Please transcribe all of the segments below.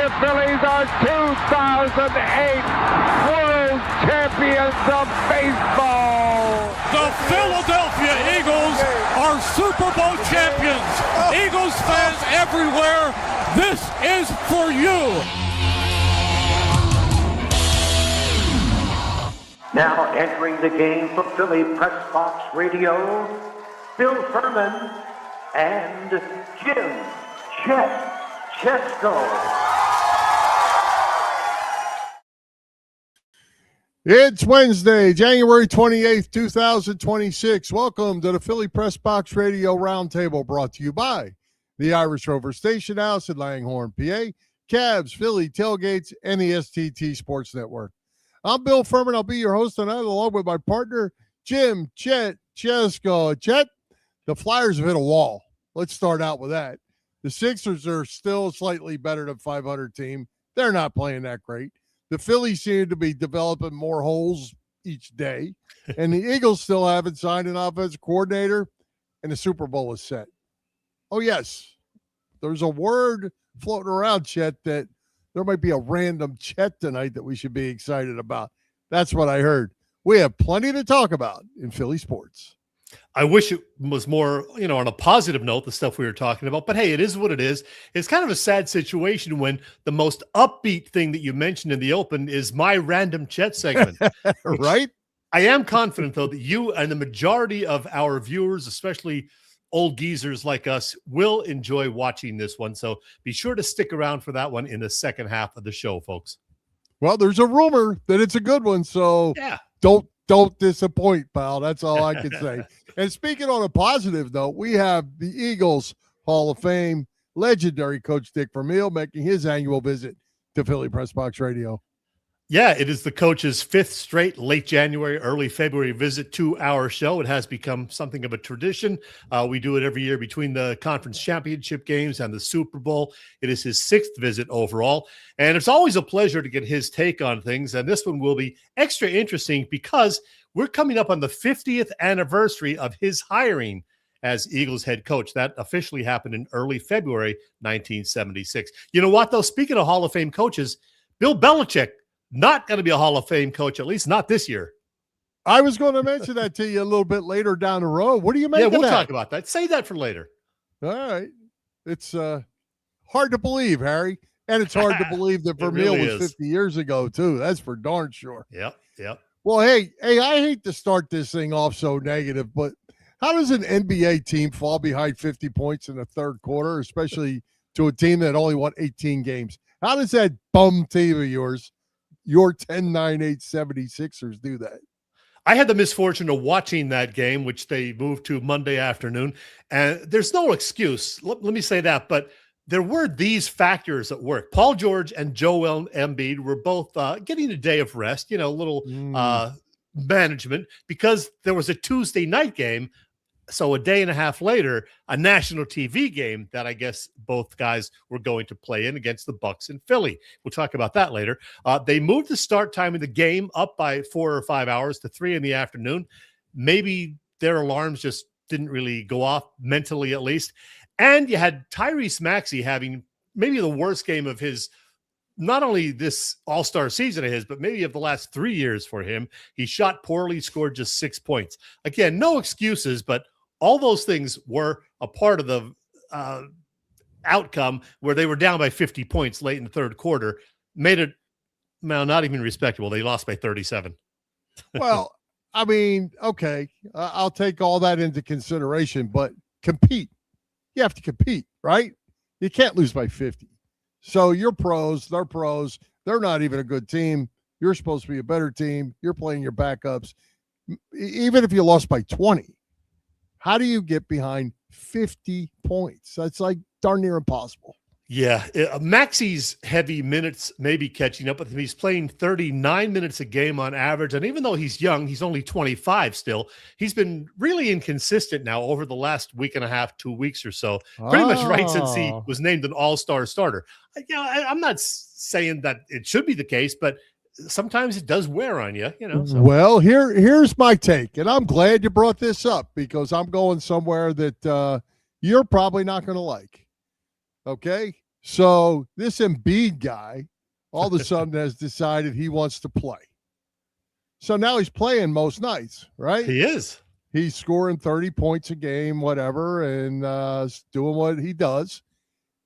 the Phillies are 2008 World Champions of Baseball. The Philadelphia Eagles are Super Bowl champions. Eagles fans everywhere, this is for you. Now entering the game for Philly Pressbox Radio, Bill Furman and Jim Chet Chesko. It's Wednesday, January 28th, 2026. Welcome to the Philly Pressbox Radio Roundtable, brought to you by the Irish Rover Station House in Langhorne, PA, Cavs, Philly Tailgates, and the STT Sports Network. I'm Bill Furman. I'll be your host tonight, along with my partner, Jim Chet Chesko. Chet, the Flyers have hit a wall. Let's start out with that. The Sixers are still slightly better than 500 team. They're not playing that great. The Phillies seem to be developing more holes each day. And the Eagles still haven't signed an offensive coordinator, and the Super Bowl is set. Oh, yes. There's a word floating around, Chet, that there might be a random Chet tonight that we should be excited about. That's what I heard. We have plenty to talk about in Philly sports. I wish it was more, on a positive note, the stuff we were talking about. But, hey, it is what it is. It's kind of a sad situation when the most upbeat thing that you mentioned in the open is my Random Chet segment. Right? I am confident, though, that you and the majority of our viewers, especially old geezers like us, will enjoy watching this one. So be sure to stick around for that one in the second half of the show, folks. Well, there's a rumor that it's a good one, so yeah, don't disappoint, pal. That's all I can say. And speaking on a positive note, we have the Eagles Hall of Fame legendary coach Dick Vermeil making his annual visit to Philly Pressbox Radio. Yeah, it is the coach's fifth straight late January, early February visit to our show. It has become something of a tradition. We do it every year between the conference championship games and the Super Bowl. It is his sixth visit overall, and it's always a pleasure to get his take on things. And this one will be extra interesting because we're coming up on the 50th anniversary of his hiring as Eagles head coach. That officially happened in early February 1976. You know what, though? Speaking of Hall of Fame coaches, Bill Belichick, not going to be a Hall of Fame coach, at least not this year. I was going to mention that to you a little bit later down the road. What do you make of that? Yeah, we'll talk about that. Save that for later. All right. It's hard to believe, Harry. And it's hard to believe that Vermeil was 50 years ago, too. That's for darn sure. Yep. Well, hey, I hate to start this thing off so negative, but how does an NBA team fall behind 50 points in the third quarter, especially to a team that only won 18 games? How does that bum team of yours, your 10-9-8 76ers, do that? I had the misfortune of watching that game, which they moved to Monday afternoon, and there's no excuse. Let me say that, but there were these factors at work. Paul George and Joel Embiid were both getting a day of rest, a little management, because there was a Tuesday night game. So a day and a half later, a national TV game that I guess both guys were going to play in against the Bucks in Philly. We'll talk about that later. They moved the start time of the game up by 4 or 5 hours to 3 in the afternoon. Maybe their alarms just didn't really go off, mentally at least. And you had Tyrese Maxey having maybe the worst game of his, not only this all-star season of his, but maybe of the last 3 years for him. He shot poorly, scored just 6 points. Again, no excuses, but all those things were a part of the outcome where they were down by 50 points late in the third quarter. Made it, well, not even respectable. They lost by 37. Well, I mean, okay, I'll take all that into consideration, but compete. You have to compete, right? You can't lose by 50. So you're pros, they're pros. They're not even a good team. You're supposed to be a better team. You're playing your backups. Even if you lost by 20, how do you get behind 50 points? That's like darn near impossible. Yeah, Maxey's heavy minutes may be catching up with him. He's playing 39 minutes a game on average, and even though he's young, he's only 25 still. He's been really inconsistent now over the last week and a half, 2 weeks or so, pretty much right since he was named an all-star starter. I'm not saying that it should be the case, but sometimes it does wear on you, So. Well, here's my take, and I'm glad you brought this up because I'm going somewhere that you're probably not going to like. Okay, So this Embiid guy all of a sudden has decided he wants to play. So now he's playing most nights, right? He is. He's scoring 30 points a game, whatever, and doing what he does.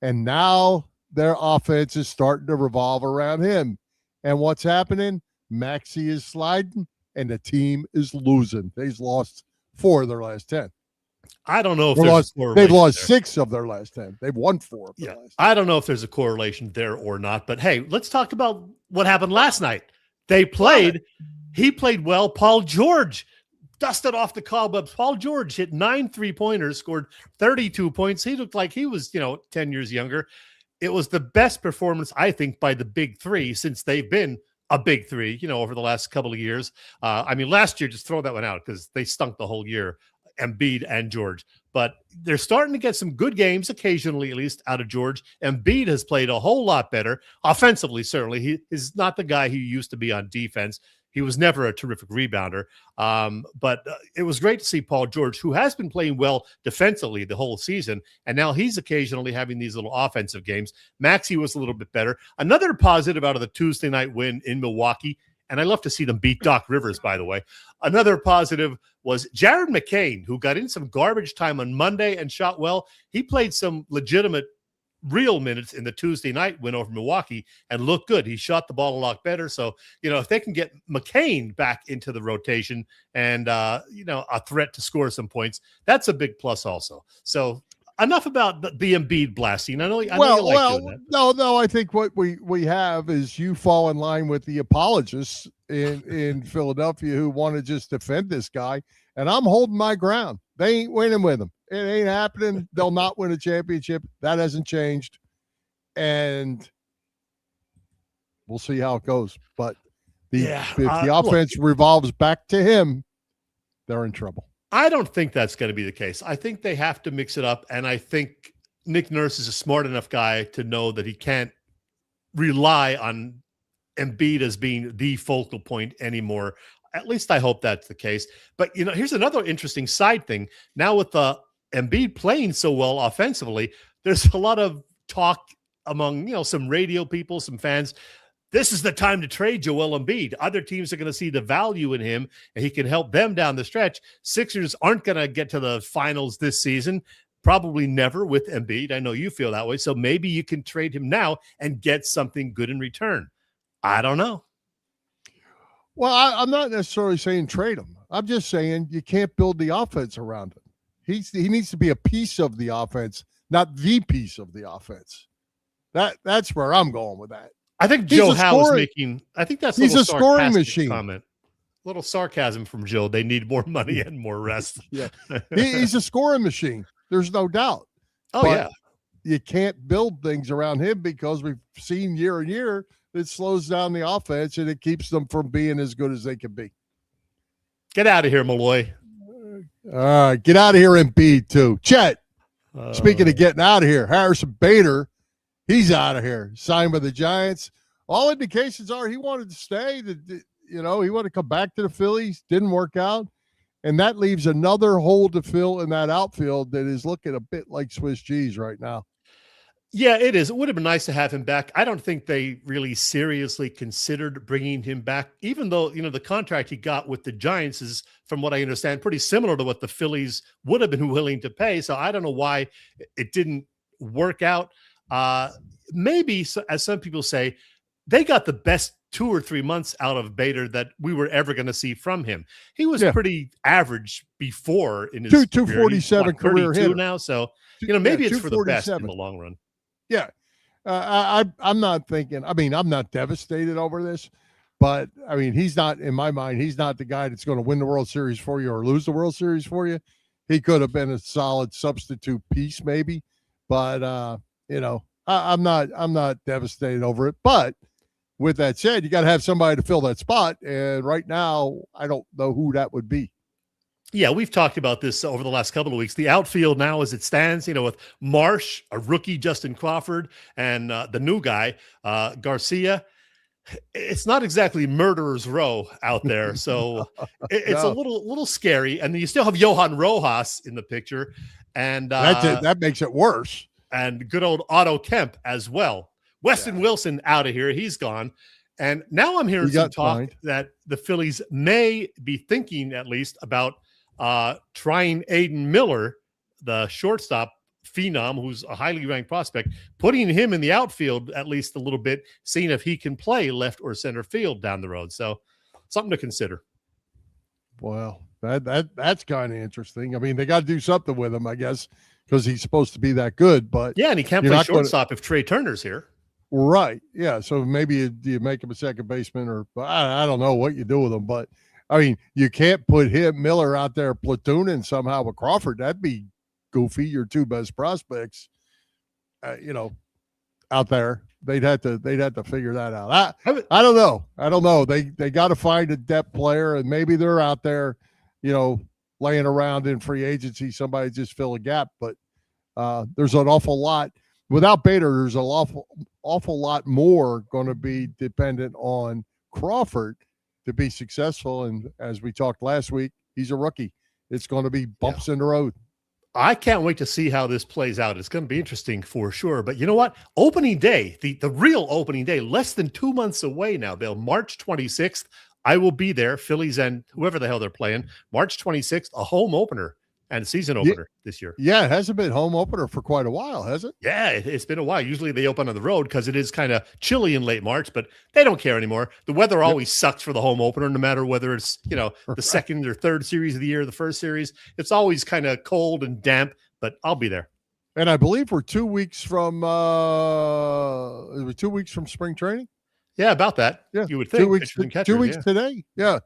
And now their offense is starting to revolve around him. And what's happening? Maxey is sliding, and the team is losing. They've lost 4 of their last 10. I don't know if they've lost 6 of their last 10. They've won 4 of their last 10. I don't know if there's a correlation there or not. But, hey, let's talk about what happened last night. They played. He played well. Paul George dusted off the cobwebs. Paul George hit 9 3-pointers, scored 32 points. He looked like he was, 10 years younger. It was the best performance, I think, by the big three since they've been a big three, over the last couple of years. Last year, just throw that one out because they stunk the whole year, Embiid and George. But they're starting to get some good games, occasionally at least, out of George. Embiid has played a whole lot better. Offensively, certainly. He is not the guy he used to be on defense. He was never a terrific rebounder. But it was great to see Paul George, who has been playing well defensively the whole season, and now he's occasionally having these little offensive games. Maxey was a little bit better. Another positive out of the Tuesday night win in Milwaukee, and I love to see them beat Doc Rivers, by the way. Another positive was Jared McCain, who got in some garbage time on Monday and shot well. He played some legitimate real minutes in the Tuesday night win over Milwaukee and looked good. He shot the ball a lot better. So, if they can get McCain back into the rotation and, a threat to score some points, that's a big plus also. So enough about the Embiid blasting. I know you like doing that. No, I think what we have is you fall in line with the apologists in Philadelphia who want to just defend this guy. And I'm holding my ground. They ain't winning with him. It ain't happening. They'll not win a championship. That hasn't changed. And we'll see how it goes. But if the offense revolves back to him, they're in trouble. I don't think that's going to be the case. I think they have to mix it up. And I think Nick Nurse is a smart enough guy to know that he can't rely on Embiid as being the focal point anymore. At least I hope that's the case. But, here's another interesting side thing. Now with the Embiid playing so well offensively, there's a lot of talk among, some radio people, some fans. This is the time to trade Joel Embiid. Other teams are going to see the value in him, and he can help them down the stretch. Sixers aren't going to get to the finals this season, probably never with Embiid. I know you feel that way. So maybe you can trade him now and get something good in return. I don't know. Well, I'm not necessarily saying trade him. I'm just saying you can't build the offense around him. He needs to be a piece of the offense, not the piece of the offense. That's where I'm going with that. I think Joe Howe is making. I think that's he's a scoring machine. Comment. A little sarcasm from Joe. They need more money and more rest. Yeah, he's a scoring machine. There's no doubt. But you can't build things around him because we've seen year and year it slows down the offense and it keeps them from being as good as they can be. Get out of here, Malloy. All right, get out of here, Embiid too. Chet. Speaking of getting out of here, Harrison Bader, he's out of here. Signed with the Giants. All indications are he wanted to stay. He wanted to come back to the Phillies. Didn't work out. And that leaves another hole to fill in that outfield that is looking a bit like Swiss cheese right now. Yeah, it is. It would have been nice to have him back. I don't think they really seriously considered bringing him back, even though, the contract he got with the Giants is, from what I understand, pretty similar to what the Phillies would have been willing to pay. So I don't know why it didn't work out. Maybe, as some people say, they got the best 2 or 3 months out of Bader that we were ever going to see from him. He was pretty average before in his 247 career hitter now. So, maybe it's for the best in the long run. Yeah. I'm not thinking, I'm not devastated over this, but he's not, in my mind, he's not the guy that's going to win the World Series for you or lose the World Series for you. He could have been a solid substitute piece maybe, but I'm not devastated over it. But with that said, you got to have somebody to fill that spot. And right now, I don't know who that would be. Yeah, we've talked about this over the last couple of weeks. The outfield now, as it stands, with Marsh, a rookie, Justin Crawford, and the new guy, Garcia. It's not exactly murderer's row out there, so it's a little scary. And then you still have Johan Rojas in the picture, and that makes it worse. and good old Otto Kemp as well. Weston Wilson out of here. He's gone. And now I'm hearing some talk that the Phillies may be thinking at least about trying Aiden Miller, the shortstop phenom, who's a highly ranked prospect, putting him in the outfield at least a little bit, seeing if he can play left or center field down the road. So something to consider. Well, that's kind of interesting. I mean, they got to do something with him, I guess, because he's supposed to be that good. But yeah, and he can't play shortstop if Trey Turner's here. Right. Yeah. So maybe you make him a second baseman, or I don't know what you do with him. But, I mean, you can't put Miller out there platooning somehow with Crawford. That'd be goofy. Your two best prospects, out there. They'd have to figure that out. I don't know. They got to find a depth player, and maybe they're out there, laying around in free agency. Somebody just fill a gap. But there's an awful lot. Without Bader, there's an awful lot more going to be dependent on Crawford to be successful. And as we talked last week, he's a rookie. It's going to be bumps in the road. I can't wait to see how this plays out. It's going to be interesting for sure. But you know what? Opening day, the real opening day, less than 2 months away now, Bill. March 26th, I will be there, Phillies and whoever the hell they're playing. March 26th, a home opener and season opener this year. Yeah, it hasn't been home opener for quite a while, has it? Yeah, it's been a while. Usually they open on the road because it is kind of chilly in late March, but they don't care anymore. The weather always sucks for the home opener, no matter whether it's, the second or third series of the year, the first series. It's always kind of cold and damp, but I'll be there. And I believe we're 2 weeks from 2 weeks from spring training. Yeah, about that. Yeah, you would think 2 weeks. 2 weeks today. Yeah,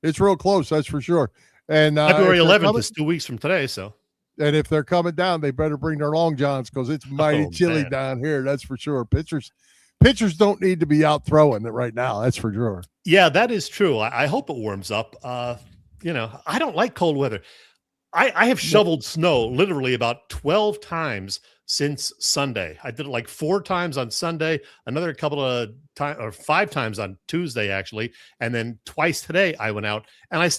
it's real close. That's for sure. And February 11th is 2 weeks from today. So, and if they're coming down, they better bring their long johns because it's mighty chilly down here. That's for sure. Pitchers don't need to be out throwing it right now. That's for sure. Yeah, that is true. I hope it warms up. I don't like cold weather. I have shoveled snow literally about 12 times since Sunday. I did it like 4 times on Sunday, another couple of times, or 5 times on Tuesday, actually. And then twice today I went out, and I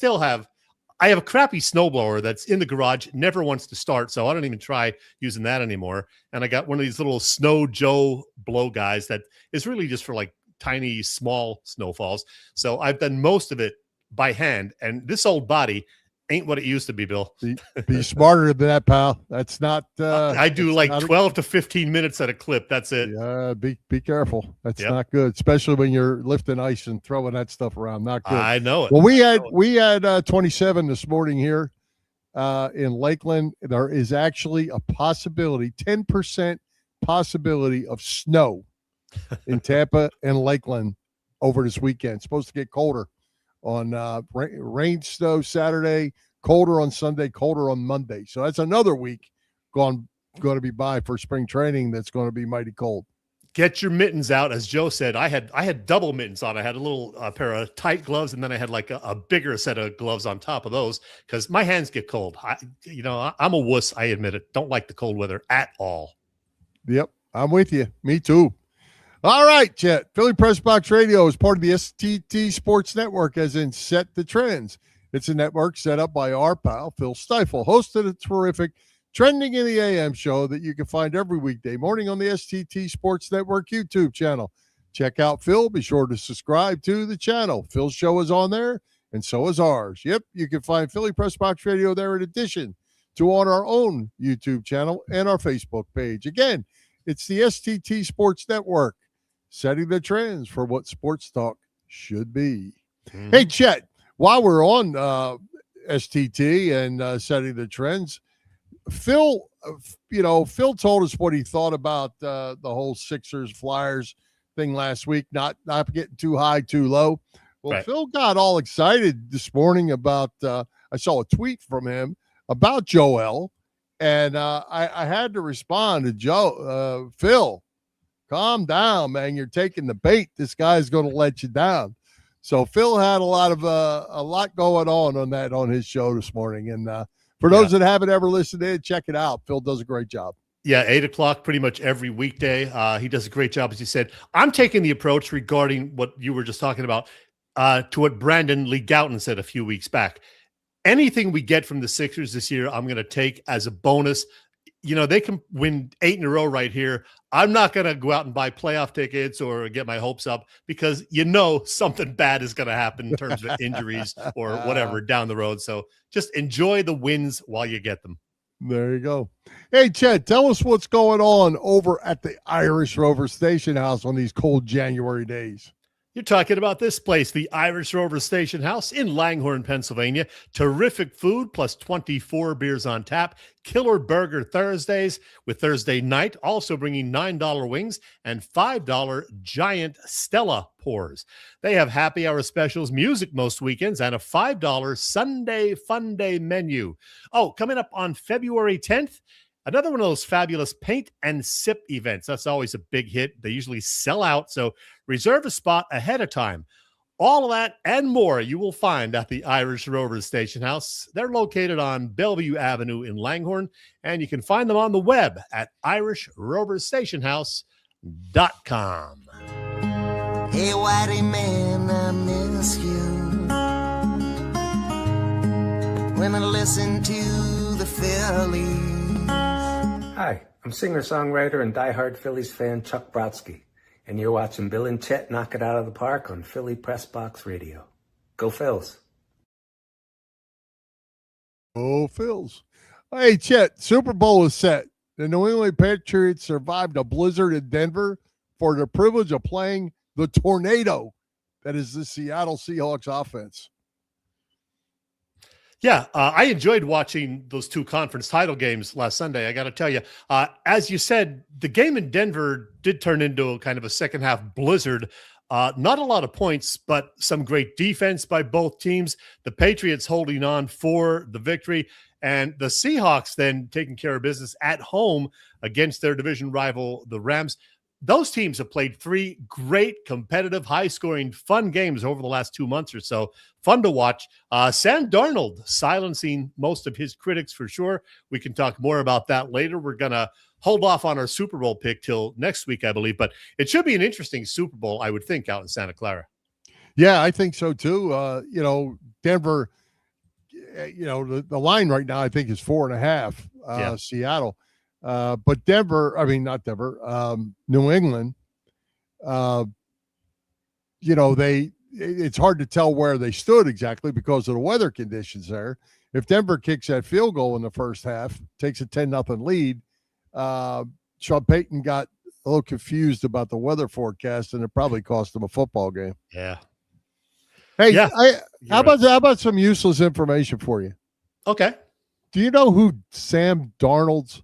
have a crappy snowblower that's in the garage, never wants to start. So I don't even try using that anymore. And I got one of these little Snow Joe blow guys that is really just for like tiny, small snowfalls. So I've done most of it by hand, and this old body ain't what it used to be, Bill. Be smarter than that, pal. That's not. I do like 12 to 15 minutes at a clip. That's it. Yeah, be careful. That's not good, especially when you're lifting ice and throwing that stuff around. Not good. I know it. Well, we had 27 this morning here in Lakeland. There is actually a possibility, 10% possibility of snow in Tampa and Lakeland over this weekend. It's supposed to get colder on rain, snow Saturday, colder on Sunday, colder on Monday. So that's another week going to be by for spring training. That's going to be mighty cold. Get your mittens out. As Joe said, I had double mittens on. I had a little pair of tight gloves, and then I had like a bigger set of gloves on top of those because my hands get cold. I'm a wuss. I admit it. Don't like the cold weather at all. Yep. I'm with you. Me too. All right, Chet. Philly Pressbox Radio is part of the STT Sports Network, as in Set the Trends. It's a network set up by our pal, Phil Stiefel, host of a terrific Trending in the AM show that you can find every weekday morning on the STT Sports Network YouTube channel. Check out Phil. Be sure to subscribe to the channel. Phil's show is on there, and so is ours. Yep, you can find Philly Pressbox Radio there in addition to on our own YouTube channel and our Facebook page. Again, it's the STT Sports Network, setting the trends for what sports talk should be. Mm-hmm. Hey, Chet, while we're on STT and setting the trends, Phil told us what he thought about the whole Sixers Flyers thing last week, not getting too high, too low. Well, right. Phil got all excited this morning about, I saw a tweet from him about Joel, and I had to respond to Phil, calm down, man. You're taking the bait. This guy's going to let you down. So Phil had a lot going on his show this morning. And for those that haven't ever listened to it, check it out. Phil does a great job. Yeah, 8 o'clock pretty much every weekday. He does a great job, as you said. I'm taking the approach regarding what you were just talking about to what Brandon Lee Gouton said a few weeks back. Anything we get from the Sixers this year, I'm going to take as a bonus. they can win 8 in a row right here. I'm not going to go out and buy playoff tickets or get my hopes up because something bad is going to happen in terms of injuries or whatever down the road. So just enjoy the wins while you get them. There you go. Hey, Chet, tell us what's going on over at the Irish Rover Station House on these cold January days. You're talking about this place, the Irish Rover Station House in Langhorne, Pennsylvania. Terrific food plus 24 beers on tap. Killer Burger Thursdays with Thursday night, also bringing $9 wings and $5 giant Stella pours. They have happy hour specials, music most weekends, and a $5 Sunday Fun Day menu. Oh, coming up on February 10th, another one of those fabulous paint and sip events. That's always a big hit. They usually sell out, so reserve a spot ahead of time. All of that and more you will find at the Irish Rover Station House. They're located on Bellevue Avenue in Langhorne, and you can find them on the web at irishroverstationhouse.com. Hey, whitey man, I miss you. When I listen to the Phillies. Hi, I'm singer-songwriter and diehard Phillies fan Chuck Brodsky, and you're watching Bill and Chet knock it out of the park on Philly Pressbox Radio. Go Phils! Oh, Phils. Hey, Chet, Super Bowl is set. The New England Patriots survived a blizzard in Denver for the privilege of playing the tornado that is the Seattle Seahawks offense. Yeah, I enjoyed watching those 2 conference title games last Sunday. I got to tell you, as you said, the game in Denver did turn into a kind of a second half blizzard. Not a lot of points, but some great defense by both teams. The Patriots holding on for the victory, and the Seahawks then taking care of business at home against their division rival, the Rams. Those teams have played 3 great, competitive, high-scoring, fun games over the last 2 months or so. Fun to watch. Sam Darnold silencing most of his critics for sure. We can talk more about that later. We're going to hold off on our Super Bowl pick till next week, I believe. But it should be an interesting Super Bowl, I would think, out in Santa Clara. Yeah, I think so too. Denver, the line right now, I think, is 4.5, Seattle. But New England, it's hard to tell where they stood exactly because of the weather conditions there. If Denver kicks that field goal in the first half, takes a 10-0 lead, Sean Payton got a little confused about the weather forecast, and it probably cost him a football game. Yeah. Hey, yeah, how about some useless information for you? Okay. Do you know who Sam Darnold's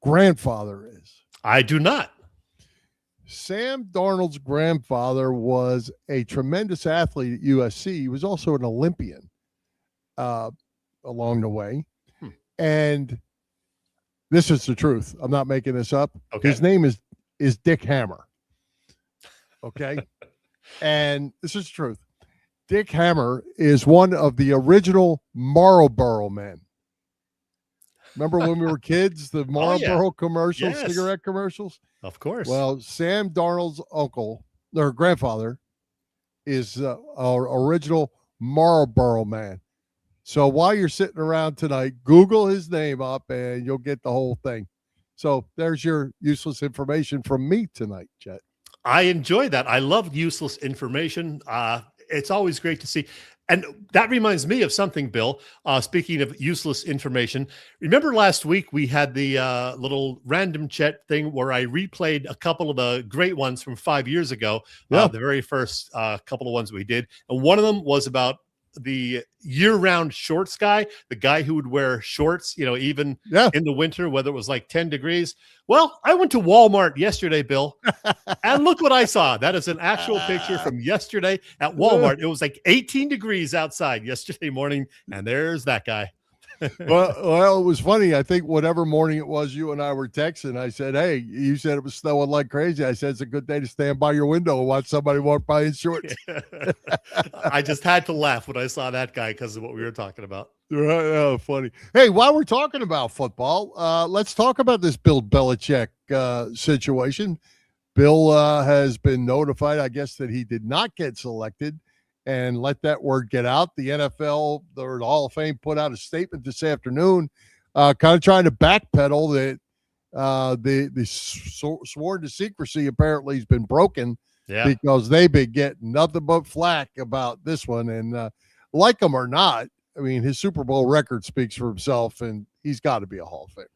grandfather is? I do not. Sam Darnold's grandfather was a tremendous athlete at USC. He was also an Olympian along the way. And this is the truth. I'm not making this up. Okay. His name is Dick Hammer. Okay. And this is the truth. Dick Hammer is one of the original Marlboro men. Remember when we were kids, the Marlboro commercials, yes. Cigarette commercials? Of course. Well, Sam Darnold's uncle, or grandfather, is our original Marlboro man. So while you're sitting around tonight, Google his name up and you'll get the whole thing. So there's your useless information from me tonight, Chet. I enjoy that. I love useless information. It's always great to see. And that reminds me of something, Bill. Speaking of useless information, remember last week we had the little Random Chet thing where I replayed a couple of the great ones from 5 years ago, the very first couple of ones we did. And one of them was about the year-round shorts guy, the guy who would wear shorts, even in the winter, whether it was like 10 degrees. Well, I went to Walmart yesterday, Bill, and look what I saw. That is an actual picture from yesterday at Walmart. It was like 18 degrees outside yesterday morning, and there's that guy. Well, it was funny. I think whatever morning it was, you and I were texting. I said, hey, you said it was snowing like crazy. I said, it's a good day to stand by your window and watch somebody walk by in shorts. I just had to laugh when I saw that guy because of what we were talking about. Right. Oh, funny. Hey, while we're talking about football, let's talk about this Bill Belichick situation. Bill has been notified, I guess, that he did not get selected. And let that word get out. The NFL, the Hall of Fame, put out a statement this afternoon kind of trying to backpedal that the sworn to secrecy apparently has been broken because they've been getting nothing but flack about this one. And like him or not, I mean, his Super Bowl record speaks for himself, and he's got to be a Hall of Famer.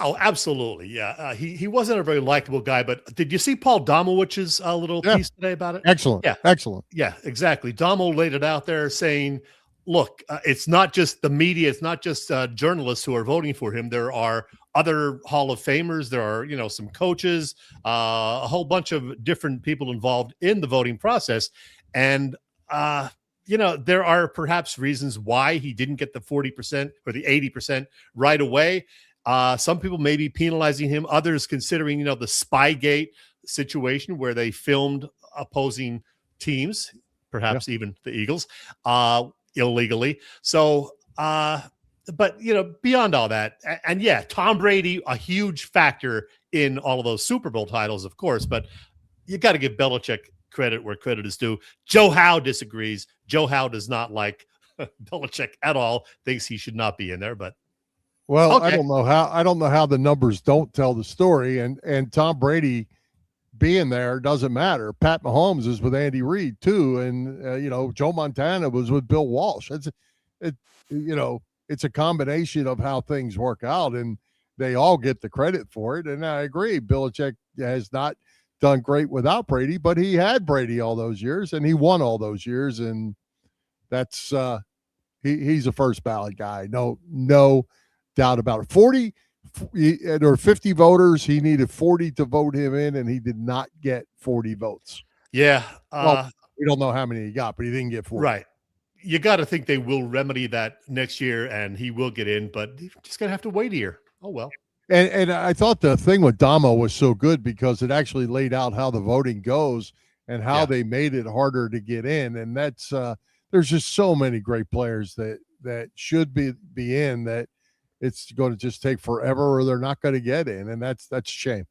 Oh, absolutely. Yeah. He wasn't a very likable guy, but did you see Paul Domowich's little piece today about it? Excellent. Yeah. Excellent. Yeah, exactly. Domo laid it out there saying, look, it's not just the media. It's not just journalists who are voting for him. There are other Hall of Famers. There are, some coaches, a whole bunch of different people involved in the voting process. And, there are perhaps reasons why he didn't get the 40% or the 80% right away. Some people may be penalizing him, others considering, the Spygate situation where they filmed opposing teams, perhaps even the Eagles, illegally. So, but, beyond all that, and yeah, Tom Brady, a huge factor in all of those Super Bowl titles, of course, but you got to give Belichick credit where credit is due. Joe Howe disagrees. Joe Howe does not like Belichick at all, thinks he should not be in there, but well, okay. I don't know how the numbers don't tell the story, and Tom Brady being there doesn't matter. Pat Mahomes is with Andy Reid too, and Joe Montana was with Bill Walsh. It's a combination of how things work out, and they all get the credit for it. And I agree, Belichick has not done great without Brady, but he had Brady all those years, and he won all those years, and that's he's a first ballot guy. No doubt about it. 40 or 50 voters. He needed 40 to vote him in, and he did not get 40 votes. Yeah. We don't know how many he got, but he didn't get 40. Right. You got to think they will remedy that next year, and he will get in, but he's just going to have to wait a year. Oh, well. And I thought the thing with Damo was so good because it actually laid out how the voting goes and how they made it harder to get in. And that's there's just so many great players that should be in that it's going to just take forever or they're not going to get in. And that's a shame.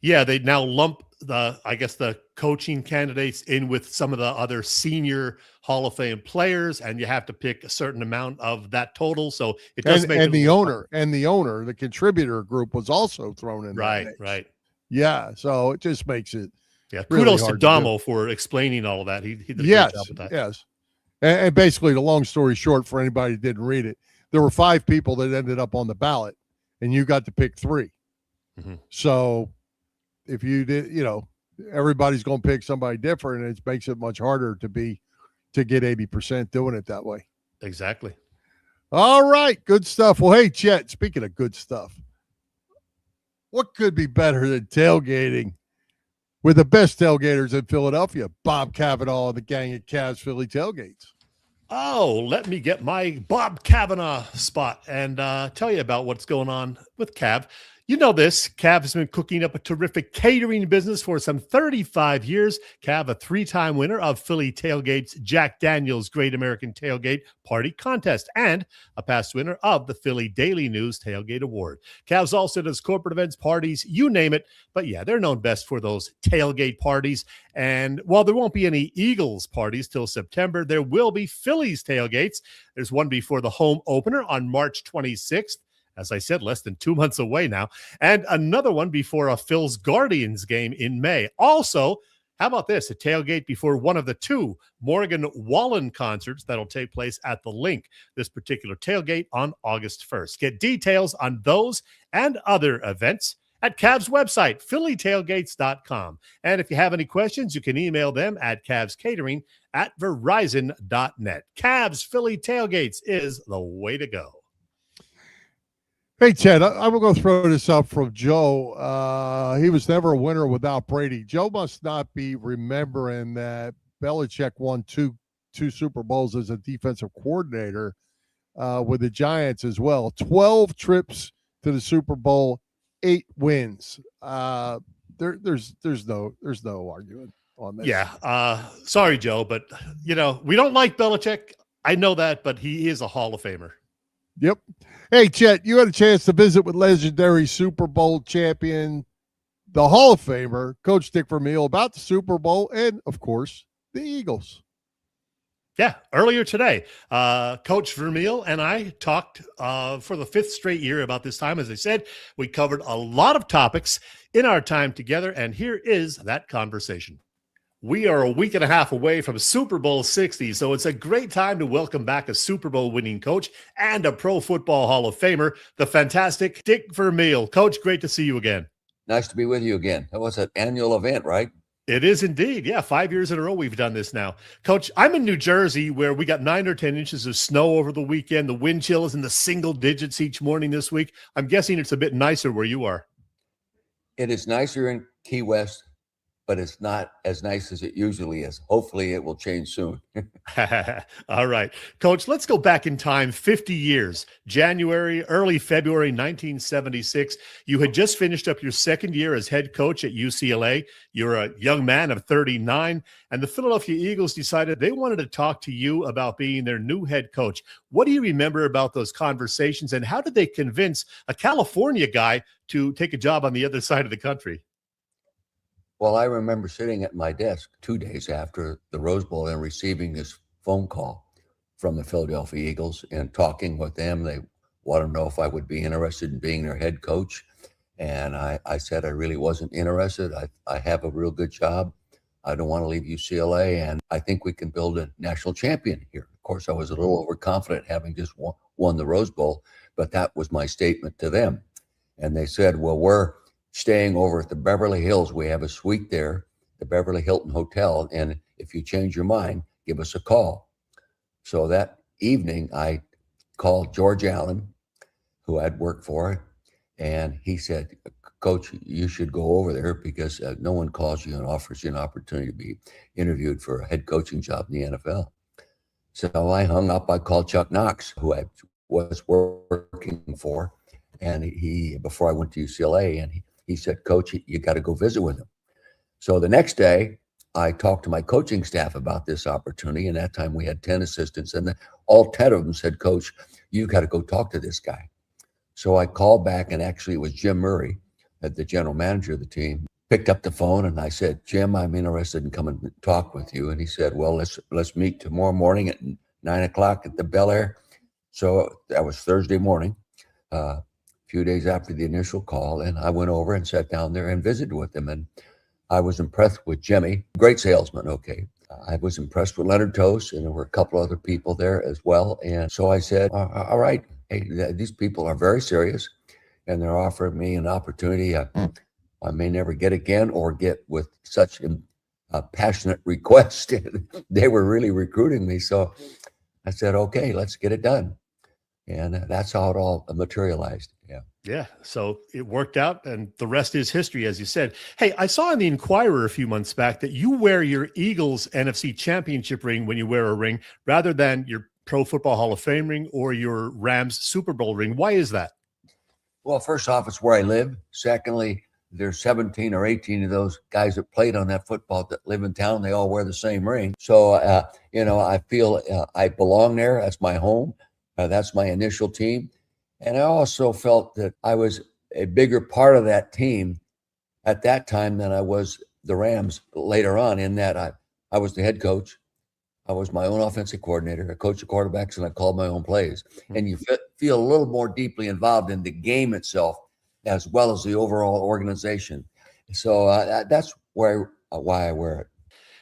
Yeah, they now lump the coaching candidates in with some of the other senior Hall of Fame players, and you have to pick a certain amount of that total. So it does make it the owner, the contributor group was also thrown in. Right. Yeah, so it just makes it. Yeah, really kudos to Damo for explaining all of that. He did a good job with that. Yes. And basically, the long story short, for anybody who didn't read it, there were 5 people that ended up on the ballot, and you got to pick 3. Mm-hmm. So if you did, everybody's going to pick somebody different, and it makes it much harder to get 80% doing it that way. Exactly. All right. Good stuff. Well, hey, Chet, speaking of good stuff, what could be better than tailgating with the best tailgaters in Philadelphia, Bob Cavanaugh and the gang at Cavs Philly Tailgates? Oh, let me get my Bob Cavanaugh spot and tell you about what's going on with Cav. You know this. Cav has been cooking up a terrific catering business for some 35 years. Cav, a 3-time winner of Philly Tailgate's Jack Daniels Great American Tailgate Party Contest and a past winner of the Philly Daily News Tailgate Award. Cav's also does corporate events, parties, you name it. But yeah, they're known best for those tailgate parties. And while there won't be any Eagles parties till September, there will be Phillies tailgates. There's one before the home opener on March 26th. As I said, less than 2 months away now. And another one before a Phil's Guardians game in May. Also, how about this? A tailgate before one of the 2 Morgan Wallen concerts that'll take place at the Link, this particular tailgate on August 1st. Get details on those and other events at Cavs website, phillytailgates.com. And if you have any questions, you can email them at cavscatering@verizon.net. Cavs Philly Tailgates is the way to go. Hey, Ted, I will go throw this up from Joe. He was never a winner without Brady. Joe must not be remembering that Belichick won two Super Bowls as a defensive coordinator with the Giants as well. 12 trips to the Super Bowl, 8 wins. There's no argument on this. Yeah. Sorry, Joe, but, we don't like Belichick. I know that, but he is a Hall of Famer. Yep. Hey, Chet, you had a chance to visit with legendary Super Bowl champion, the Hall of Famer, Coach Dick Vermeil, about the Super Bowl and, of course, the Eagles. Yeah, earlier today, Coach Vermeil and I talked for the 5th straight year about this time. As I said, we covered a lot of topics in our time together, and here is that conversation. We are a week and a half away from Super Bowl 60, so it's a great time to welcome back a Super Bowl winning coach and a Pro Football Hall of Famer, the fantastic Dick Vermeil. Coach, great to see you again. Nice to be with you again. That was an annual event, right? It is indeed. Yeah, 5 years in a row we've done this now. Coach, I'm in New Jersey where we got 9 or 10 inches of snow over the weekend. The wind chill is in the single digits each morning this week. I'm guessing it's a bit nicer where you are. It is nicer in Key West, but it's not as nice as it usually is. Hopefully it will change soon. All right. Coach, let's go back in time 50 years. Early February 1976. You had just finished up your second year as head coach at UCLA. You're a young man of 39, and the Philadelphia Eagles decided they wanted to talk to you about being their new head coach. What do you remember about those conversations, and how did they convince a California guy to take a job on the other side of the country? Well, I remember sitting at my desk 2 days after the Rose Bowl and receiving this phone call from the Philadelphia Eagles and talking with them. They wanted to know if I would be interested in being their head coach. And I said I really wasn't interested. I have a real good job. I don't want to leave UCLA, and I think we can build a national champion here. Of course, I was a little overconfident having just won the Rose Bowl, but that was my statement to them. And they said, well, we're staying over at the Beverly Hills. We have a suite there, the Beverly Hilton Hotel. And if you change your mind, give us a call. So that evening, I called George Allen, who I'd worked for, and he said, Coach, you should go over there because no one calls you and offers you an opportunity to be interviewed for a head coaching job in the NFL. So I hung up. I called Chuck Knox, who I was working for, and he before I went to UCLA, and he said, Coach, you got to go visit with him. So the next day, I talked to my coaching staff about this opportunity. And that time we had 10 assistants, and all 10 of them said, Coach, you got to go talk to this guy. So I called back, and actually it was Jim Murray, the general manager of the team, picked up the phone, and I said, Jim, I'm interested in coming to talk with you. And he said, well, let's meet tomorrow morning at 9 o'clock at the Bel Air. So that was Thursday morning. Few days after the initial call, and I went over and sat down there and visited with him. And I was impressed with Jimmy, great salesman. Okay. I was impressed with Leonard Toast, and there were a couple other people there as well. And so I said, all right, hey, these people are very serious, and they're offering me an opportunity I may never get again, or get with such a passionate request. They were really recruiting me. So I said, okay, let's get it done. And that's how it all materialized. Yeah. Yeah. So it worked out, and the rest is history, as you said. Hey, I saw in the Inquirer a few months back that you wear your Eagles NFC Championship ring when you wear a ring rather than your Pro Football Hall of Fame ring or your Rams Super Bowl ring. Why is that? Well, first off, it's where I live. Secondly, there's 17 or 18 of those guys that played on that football that live in town. They all wear the same ring. So, I feel I belong there. That's my home. That's my initial team. And I also felt that I was a bigger part of that team at that time than I was the Rams later on, in that I was the head coach. I was my own offensive coordinator. I coached the quarterbacks, and I called my own plays. And you feel a little more deeply involved in the game itself as well as the overall organization. So that's why I wear it.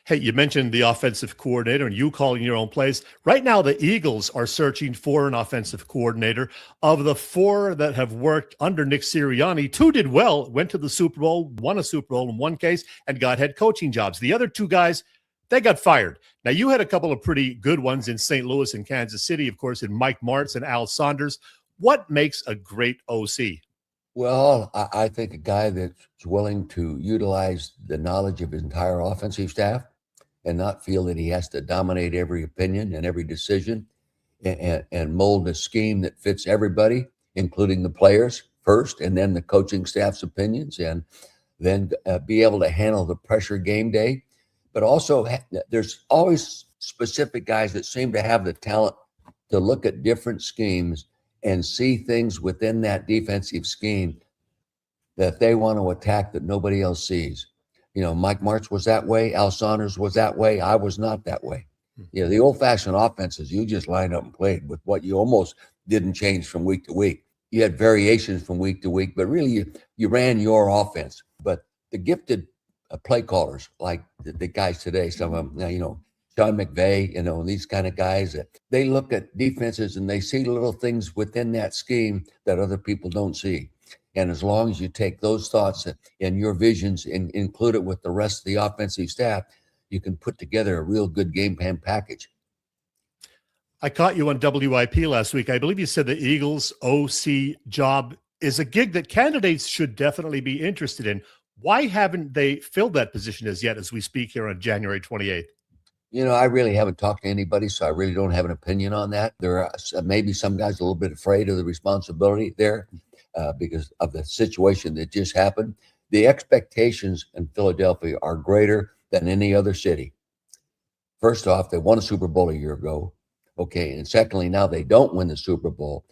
Hey, you mentioned the offensive coordinator and you calling your own plays. Right now, the Eagles are searching for an offensive coordinator. Of the 4 that have worked under Nick Sirianni, 2 did well, went to the Super Bowl, won a Super Bowl in one case, and got head coaching jobs. The other 2 guys, they got fired. Now, you had a couple of pretty good ones in St. Louis and Kansas City, of course, in Mike Martz and Al Saunders. What makes a great OC? Well, I think a guy that's willing to utilize the knowledge of his entire offensive staff and not feel that he has to dominate every opinion and every decision, and mold a scheme that fits everybody, including the players first, and then the coaching staff's opinions, and then be able to handle the pressure game day. But also, there's always specific guys that seem to have the talent to look at different schemes and see things within that defensive scheme that they want to attack that nobody else sees. Mike Martz was that way. Al Saunders was that way. I was not that way. The old-fashioned offenses, you just lined up and played with what you almost didn't change from week to week. You had variations from week to week, but really you ran your offense. But the gifted play callers, like the guys today, some of them, Sean McVay, these kind of guys, they look at defenses and they see little things within that scheme that other people don't see. And as long as you take those thoughts and your visions and include it with the rest of the offensive staff, you can put together a real good game plan package. I caught you on WIP last week. I believe you said the Eagles OC job is a gig that candidates should definitely be interested in. Why haven't they filled that position as yet as we speak here on January 28th? I really haven't talked to anybody, so I really don't have an opinion on that. There are maybe some guys a little bit afraid of the responsibility there because of the situation that just happened. The expectations in Philadelphia are greater than any other city. First off, they won a Super Bowl a year ago. Okay, and secondly, now they don't win the Super Bowl,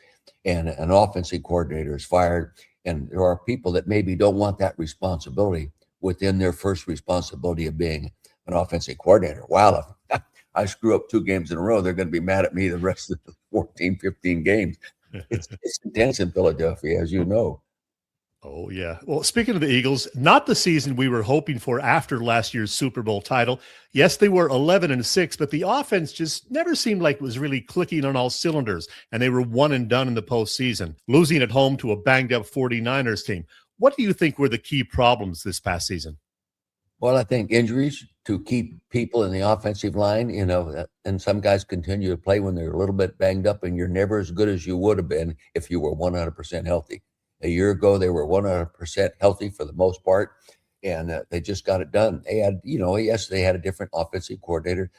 and an offensive coordinator is fired, and there are people that maybe don't want that responsibility within their first responsibility of being an offensive coordinator. Wow, if I screw up 2 games in a row, they're going to be mad at me the rest of the 14, 15 games. It's intense in Philadelphia, as you know. Oh, yeah. Well, speaking of the Eagles, not the season we were hoping for after last year's Super Bowl title. Yes, they were 11-6, but the offense just never seemed like it was really clicking on all cylinders, and they were one and done in the postseason, losing at home to a banged-up 49ers team. What do you think were the key problems this past season? Well, I think injuries to keep people in the offensive line, and some guys continue to play when they're a little bit banged up, and you're never as good as you would have been if you were 100% healthy. A year ago, they were 100% healthy for the most part, and they just got it done. They had, yes, they had a different offensive coordinator,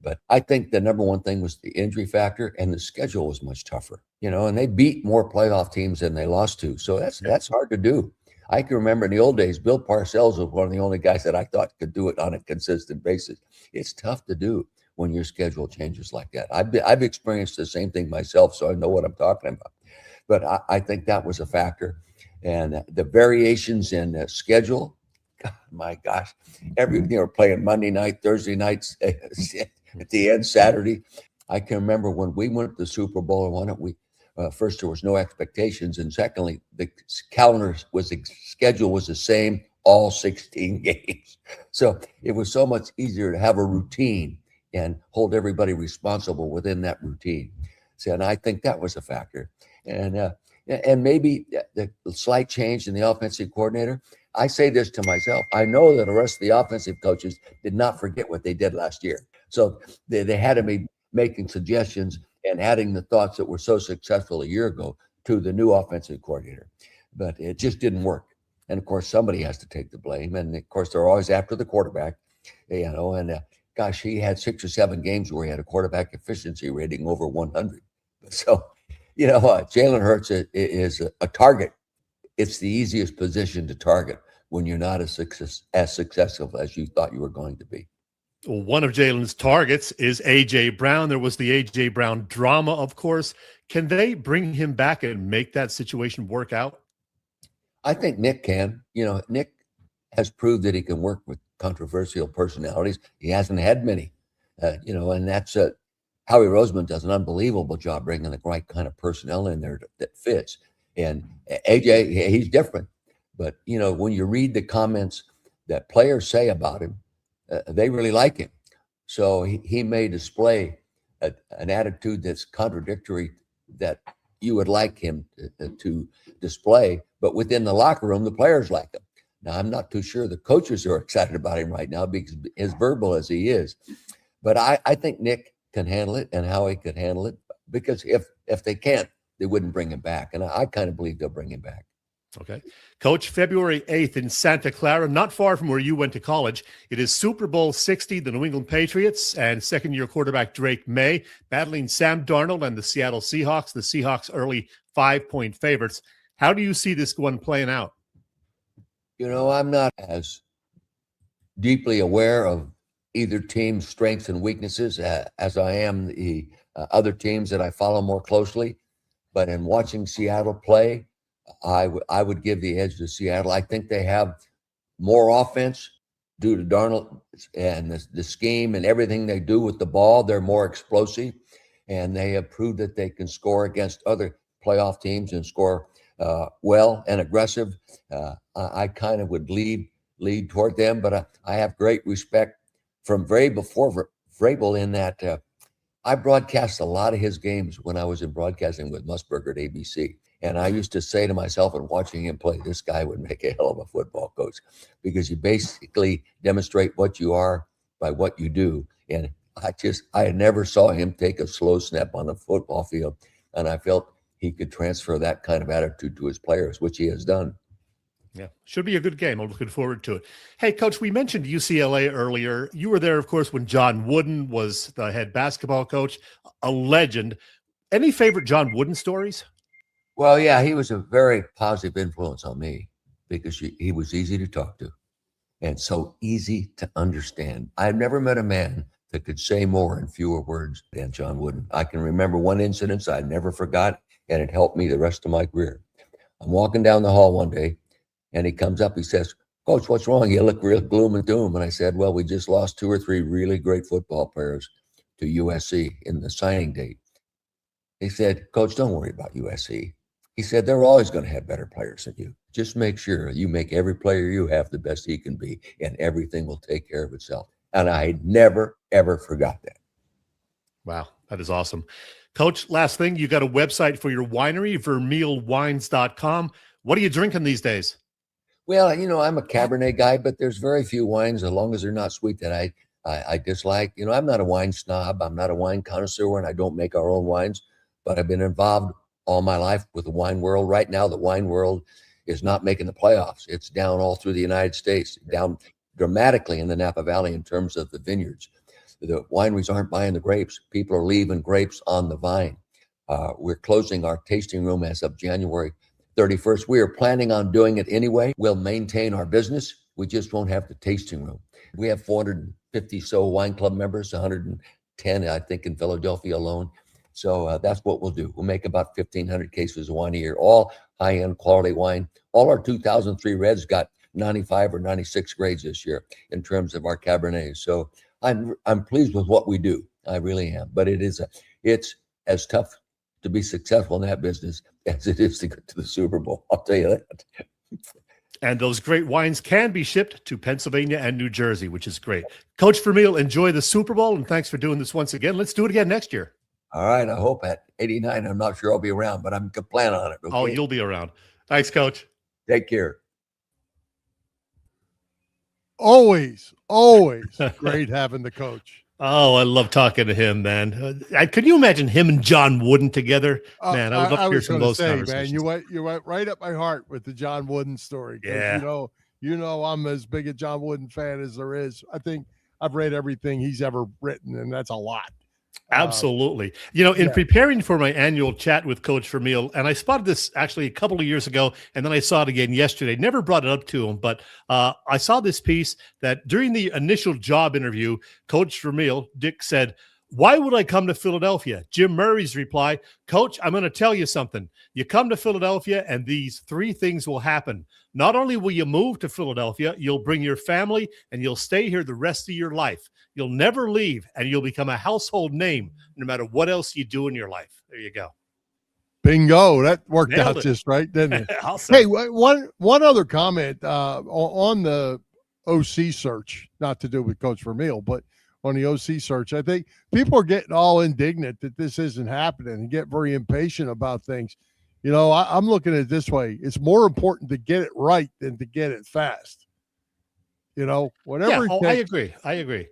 but I think the number one thing was the injury factor, and the schedule was much tougher, and they beat more playoff teams than they lost to. So that's hard to do. I can remember in the old days, Bill Parcells was one of the only guys that I thought could do it on a consistent basis. It's tough to do when your schedule changes like that. I've experienced the same thing myself, so I know what I'm talking about. But I think that was a factor. And the variations in schedule, God, my gosh, we're playing Monday night, Thursday nights, at the end, Saturday. I can remember when we went to the Super Bowl and won it, first, there was no expectations. And secondly, the schedule was the same all 16 games. So it was so much easier to have a routine and hold everybody responsible within that routine. So, and I think that was a factor. And maybe the slight change in the offensive coordinator. I say this to myself. I know that the rest of the offensive coaches did not forget what they did last year. So they had to be making suggestions and adding the thoughts that were so successful a year ago to the new offensive coordinator. But it just didn't work. And, of course, somebody has to take the blame. And, of course, they're always after the quarterback, and gosh, he had 6 or 7 games where he had a quarterback efficiency rating over 100. So, Jalen Hurts is a target. It's the easiest position to target when you're not as successful as you thought you were going to be. Well, one of Jalen's targets is A.J. Brown. There was the A.J. Brown drama, of course. Can they bring him back and make that situation work out? I think Nick can. Nick has proved that he can work with controversial personalities. He hasn't had many, and that's Howie Roseman does an unbelievable job bringing the right kind of personnel in there that fits. And AJ, he's different. But, when you read the comments that players say about him, they really like him. So he may display an attitude that's contradictory that you would like him to display. But within the locker room, the players like him. Now, I'm not too sure the coaches are excited about him right now because as verbal as he is. But I think Nick can handle it and Howie could handle it, because if they can't, they wouldn't bring him back. And I kind of believe they'll bring him back. Okay. Coach, February 8th in Santa Clara, not far from where you went to college. It is Super Bowl 60, the New England Patriots and second-year quarterback Drake May battling Sam Darnold and the Seattle Seahawks. The Seahawks early 5-point favorites. How do you see this one playing out? I'm not as deeply aware of either team's strengths and weaknesses as I am the other teams that I follow more closely. But in watching Seattle play, I would give the edge to Seattle. I think they have more offense due to Darnold and the scheme and everything they do with the ball. They're more explosive, and they have proved that they can score against other playoff teams and score well and aggressive. I kind of would lead toward them, but I have great respect from Vrabel in that I broadcast a lot of his games when I was in broadcasting with Musburger at ABC. And I used to say to myself and watching him play, this guy would make a hell of a football coach, because you basically demonstrate what you are by what you do. And I never saw him take a slow snap on the football field. And I felt he could transfer that kind of attitude to his players, which he has done. Yeah, should be a good game. I'm looking forward to it. Hey, Coach, we mentioned UCLA earlier. You were there, of course, when John Wooden was the head basketball coach, a legend. Any favorite John Wooden stories? Well, yeah, he was a very positive influence on me because he was easy to talk to and so easy to understand. I've never met a man that could say more in fewer words than John Wooden. I can remember one incident I never forgot, and it helped me the rest of my career. I'm walking down the hall one day, and he comes up, he says, "Coach, what's wrong? You look real gloom and doom." And I said, "Well, we just lost 2 or 3 really great football players to USC in the signing date." He said, "Coach, don't worry about USC." He said, "They're always going to have better players than you. Just make sure you make every player you have the best he can be, and everything will take care of itself." And I never, ever forgot that. Wow, that is awesome. Coach, last thing, you got a website for your winery, vermeilwines.com. What are you drinking these days? Well, I'm a Cabernet guy, but there's very few wines, as long as they're not sweet, that I dislike. I'm not a wine snob. I'm not a wine connoisseur, and I don't make our own wines, but I've been involved all my life with the wine world. Right now, the wine world is not making the playoffs. It's down all through the United States, down dramatically in the Napa Valley in terms of the vineyards. The wineries aren't buying the grapes. People are leaving grapes on the vine. We're closing our tasting room as of January 31st. We are planning on doing it anyway. We'll maintain our business. We just won't have the tasting room. We have 450 so wine club members, 110, I think, in Philadelphia alone. So that's what we'll do. We'll make about 1,500 cases of wine a year, all high-end quality wine. All our 2003 Reds got 95 or 96 grades this year in terms of our Cabernets. So I'm pleased with what we do. I really am. But it's as tough to be successful in that business as it is to get to the Super Bowl. I'll tell you that. And those great wines can be shipped to Pennsylvania and New Jersey, which is great. Coach Vermeil, enjoy the Super Bowl, and thanks for doing this once again. Let's do it again next year. All right. I hope at 89. I'm not sure I'll be around, but I'm going to plan on it. Okay? Oh, you'll be around. Thanks, Coach. Take care. Always great having the coach. Oh, I love talking to him, man. Could you imagine him and John Wooden together? Man, I would love to hear some of those conversations. Man, you went right up my heart with the John Wooden story. Yeah. I'm as big a John Wooden fan as there is. I think I've read everything he's ever written, and that's a lot. Absolutely. In preparing for my annual chat with Coach Vermeil, and I spotted this actually a couple of years ago, and then I saw it again yesterday. Never brought it up to him, but I saw this piece that during the initial job interview, Coach Vermeil, Dick, said, "Why would I come to Philadelphia?" Jim Murray's reply, "Coach, I'm going to tell you something. You come to Philadelphia and these 3 things will happen. Not only will you move to Philadelphia, you'll bring your family and you'll stay here the rest of your life. You'll never leave, and you'll become a household name no matter what else you do in your life." There you go. Bingo. That worked Nailed out it. just right, didn't it? Awesome. Hey, one other comment on the OC search, not to do with Coach Vermeil, but on the OC search. I think people are getting all indignant that this isn't happening and get very impatient about things. I'm looking at it this way. It's more important to get it right than to get it fast. Whatever. Yeah, I agree.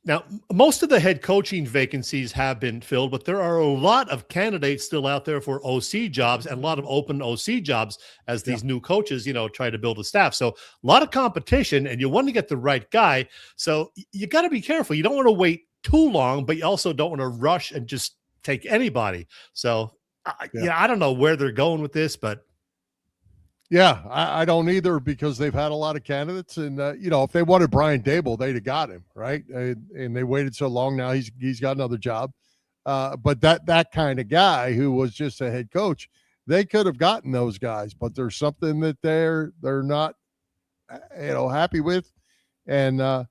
Now, most of the head coaching vacancies have been filled, but there are a lot of candidates still out there for OC jobs and a lot of open OC jobs as these new coaches, try to build a staff. So a lot of competition, and you want to get the right guy. So you got to be careful. You don't want to wait too long, but you also don't want to rush and just take anybody. So, I don't know where they're going with this, but. Yeah, I don't either, because they've had a lot of candidates, and if they wanted Brian Dable, they'd have got him, right? And they waited so long. Now he's got another job. But that kind of guy who was just a head coach, they could have gotten those guys. But there's something that they're not, happy with, and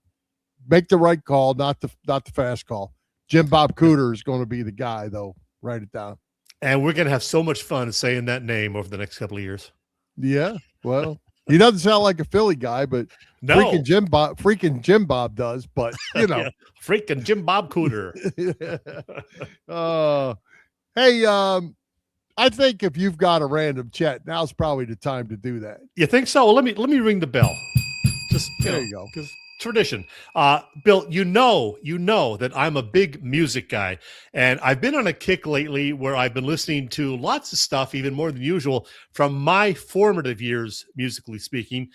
make the right call, not the fast call. Jim Bob Cooter is going to be the guy, though. Write it down. And we're going to have so much fun saying that name over the next couple of years. Yeah, well, he doesn't sound like a Philly guy, but No. freaking Jim Bob does. But you know, Yeah, freaking Jim Bob Cooter. Hey, I think if you've got a random chat, now's probably the time to do that. You think so? Well, let me ring the bell. Just There you go. Because tradition. Bill, you know that I'm a big music guy, and I've been on a kick lately where I've been listening to lots of stuff, even more than usual, from my formative years, musically speaking.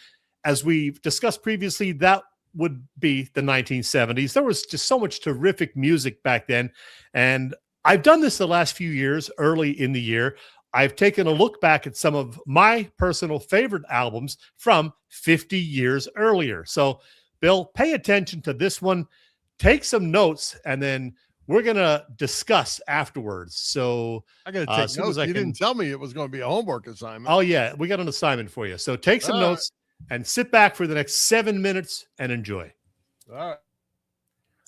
As we've discussed previously, that would be the 1970s. There was just so much terrific music back then, and I've done this the last few years, early in the year. I've taken a look back at some of my personal favorite albums from 50 years earlier. So, Bill, pay attention to this one, take some notes, and then we're going to discuss afterwards. So I got to take notes. You didn't tell me it was going to be a homework assignment. Oh, yeah. We got an assignment for you. So take some notes and sit back for the next 7 minutes and enjoy. All right.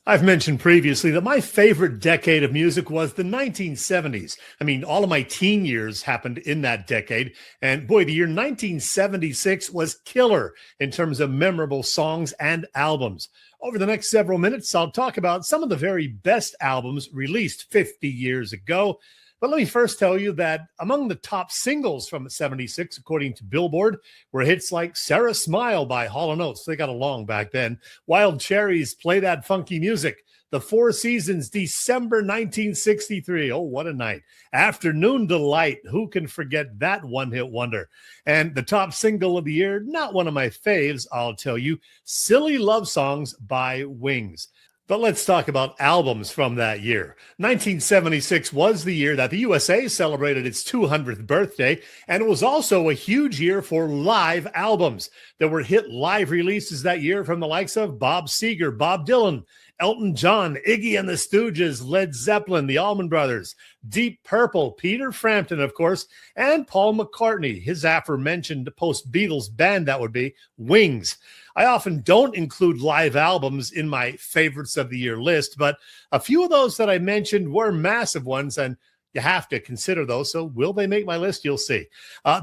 I've mentioned previously that my favorite decade of music was the 1970s. I mean, all of my teen years happened in that decade. And boy, the year 1976 was killer in terms of memorable songs and albums. Over the next several minutes, I'll talk about some of the very best albums released 50 years ago. But let me first tell you that among the top singles from 76, according to Billboard, were hits like Sarah Smile by Hall & Oates. They got along back then. Wild Cherries, Play That Funky Music. The Four Seasons, December 1963. Oh, what a night. Afternoon Delight. Who can forget that one-hit wonder? And the top single of the year, not one of my faves, I'll tell you, Silly Love Songs by Wings. But let's talk about albums from that year. 1976 was the year that the USA celebrated its 200th birthday, and it was also a huge year for live albums. There were hit live releases that year from the likes of Bob Seger, Bob Dylan, Elton John, Iggy and the Stooges, Led Zeppelin, the Allman Brothers, Deep Purple, Peter Frampton, of course, and Paul McCartney, his aforementioned post-Beatles band, that would be Wings. I often don't include live albums in my favorites of the year list, but a few of those that I mentioned were massive ones, and you have to consider those. So will they make my list? You'll see.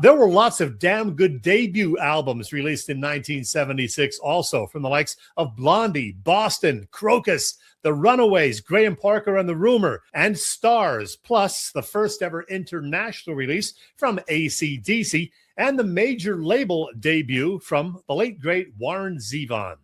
There were lots of damn good debut albums released in 1976 also, from the likes of Blondie, Boston, Crocus, The Runaways, Graham Parker and the Rumor, and Stars, plus the first ever international release from AC/DC and the major label debut from the late, great Warren Zevon.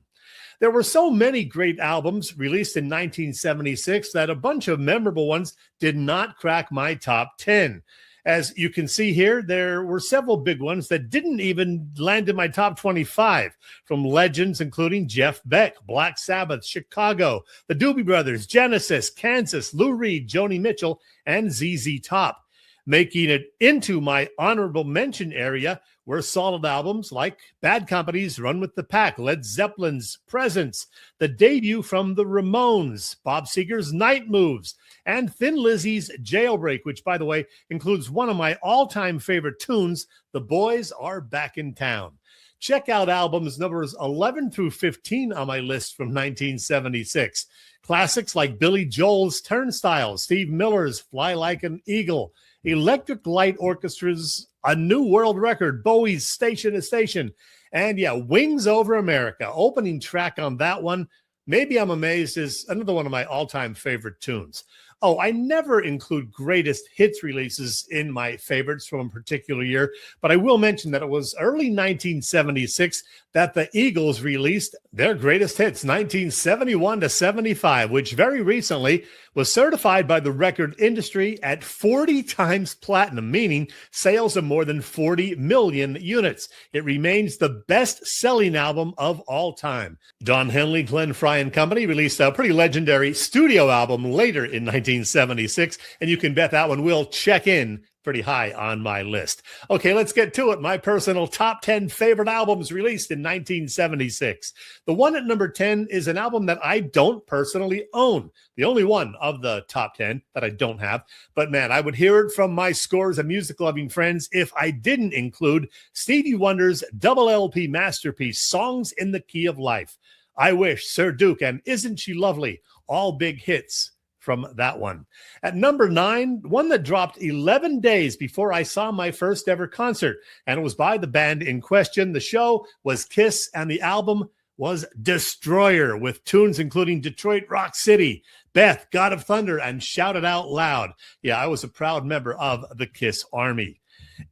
There were so many great albums released in 1976 that a bunch of memorable ones did not crack my top 10. As you can see here, there were several big ones that didn't even land in my top 25, from legends including Jeff Beck, Black Sabbath, Chicago, the Doobie Brothers, Genesis, Kansas, Lou Reed, Joni Mitchell, and ZZ Top. Making it into my honorable mention area were solid albums like Bad Company's Run with the Pack, Led Zeppelin's Presence, the debut from the Ramones, Bob Seger's Night Moves, and Thin Lizzy's Jailbreak, which, by the way, includes one of my all-time favorite tunes, The Boys Are Back in Town. Check out albums numbers 11 through 15 on my list from 1976. Classics like Billy Joel's Turnstile, Steve Miller's Fly Like an Eagle, Electric Light Orchestra's A New World Record, Bowie's Station to Station, and Wings Over America. Opening track on that one, Maybe I'm Amazed, is another one of my all-time favorite tunes. Oh, I never include greatest hits releases in my favorites from a particular year, but I will mention that it was early 1976 that the Eagles released their greatest hits, 1971 to 75, which very recently was certified by the record industry at 40 times platinum, meaning sales of more than 40 million units. It remains the best-selling album of all time. Don Henley, Glenn Frey and Company released a pretty legendary studio album later in 1976, and you can bet that one will check in pretty high on my list. Okay, let's get to it. My personal top 10 favorite albums released in 1976. The one at number 10 is an album that I don't personally own. The only one of the top 10 that I don't have. But man, I would hear it from my scores of music-loving friends if I didn't include Stevie Wonder's double LP masterpiece, Songs in the Key of Life. I Wish, Sir Duke, and Isn't She Lovely? All big hits from that one. At number 9, one that dropped 11 days before I saw my first ever concert, and it was by the band in question. The show was Kiss, and the album was Destroyer, with tunes including Detroit Rock City, Beth, God of Thunder, and Shout It Out Loud. Yeah, I was a proud member of the Kiss Army.